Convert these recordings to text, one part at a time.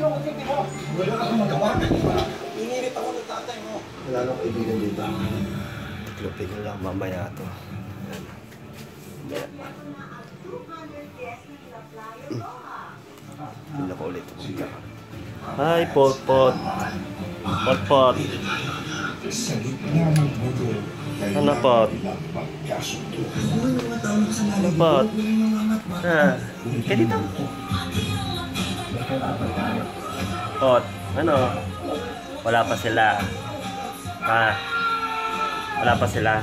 kinukutin mo? Wala akong magawa. Inirit ako ng tatay mo. Wala akong kaibigan dito. Tigil lang mamaya ito. Pila ko ulit. Hi, Pot-Pot. Pot-Pot. Ano, Pot? Ano, Pot? Kaya dito. Pot, ano? Wala pa sila. Wala pa sila.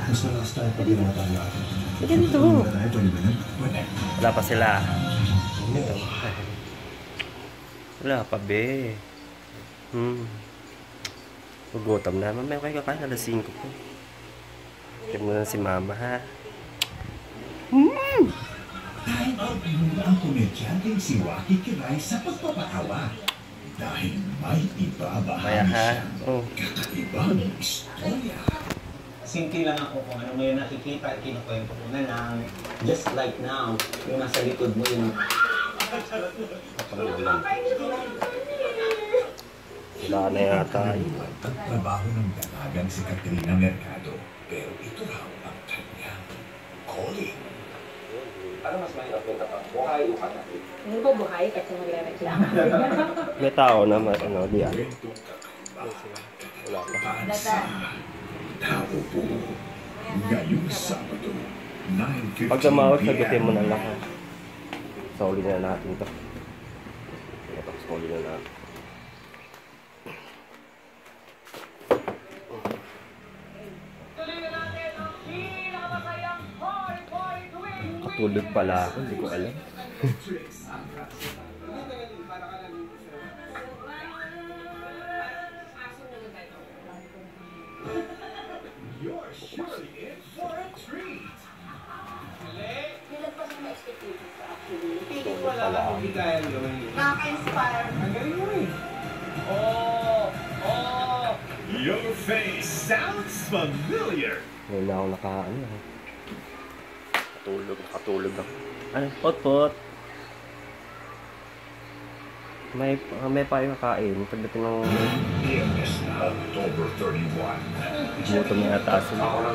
Ganito. Wala pa sila. Ganito. Wala pa, be. Gugutom na. Mamaya kayo kakain. Alas 5 po. Tignan mo na si Mama, ha? Time out muna ang komedyanteng si Waki Kiray sa pagpapatawa. Dahil may ibabahagi siya. Kakaibang istorya. Simple lang ako kung ano mo yung nakikita, kinukwento ko na lang. Just like now, yung nasa likod mo yung... Wala na yata. Nagtrabaho ng dalagang si Katrina Mercado. Pero ito raw ang kanyang calling. Ano mas mahirap yung tapang? Buhay o kanatin? Hindi ko buhay kasi magre-reklamo. May tao na, ano, di ano. Wala pa. Tao po. Ngayong Sabado, 9:15 Pag tumawag, sagutin mo na lang, ha? Sauli na natin ito. Sauli na natin. Katulog pala ako, hindi ko alam. You're surely in for a treat. Nilagpas mo expectations ko actually. Hindi ko alam kung hindi kaya gawin yun. Nakaka-inspire. Ang galing mo eh. Your face sounds familiar. Ngayon na ako nakaano. Nakatulog ako. Ano? Pot-Pot. May pa yung kakain. Pagdating ng... Biyernes na October 31. Gutom na yata sila.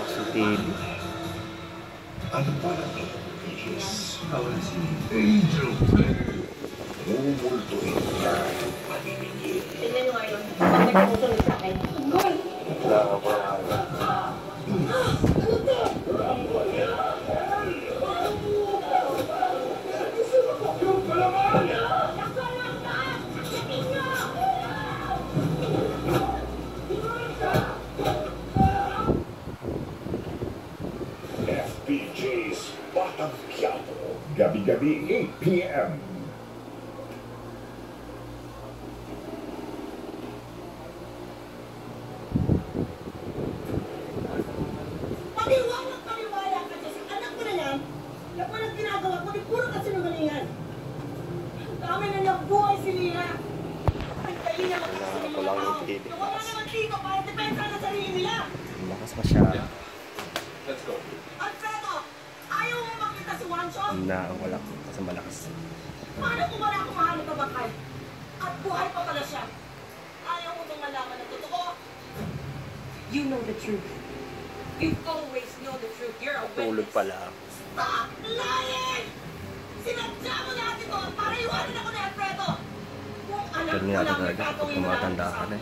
Sa TV. Ano pa lang is Angel Player. Mumultuin niya ang paninigil. Tignan nyo ngayon. Bakit tumutuloy sa akin? Goy! Kailangan ko na. FPJ's Batang Quiapo. Gabi-gabi 8 p.m. Paniwala ka kasi anak ko na yan. Yung walang ginagawa ko, di puro kasinungalingan. Ang dami na nabuhay si Lina. Ang dali na magkakasin ng mga tao. Wala naman dito para depensa na sarili nila. Lakas masyado. Let's go. Alfredo, ayaw mo makita si Juancho? Na, wala. Kasi malakas. Paano kung wala akong mahal na kabakay? At buhay pa pala siya. Ayaw mo bang malaman ng totoo? You know the truth. You always know the truth. You're a Tulog witness. pala. Stop lying! Sinadya mo lahat ito para iwanan ako ni Alfredo. Kung alam Ganyan ko yata lang may talaga. Pag gagawin mo tumatanda lang ka na.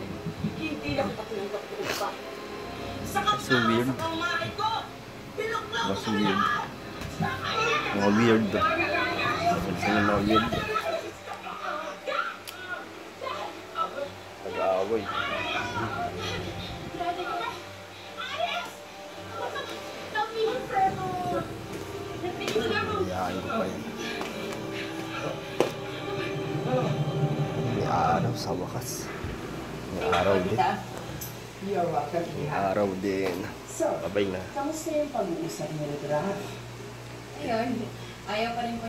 hindi lang patunggap ko pa. Sa So weird. sa pamahay ko, pinuklaw ko So kami weird. lahat. Mga weird. Kasi na mga weird. Nag-aaway. Iyain ko pa yun. May araw sa wakas. May araw din. May araw din. Babay na. Kamusta yung pag-uusap niyo, Rudra? Ayun, ayaw pa rin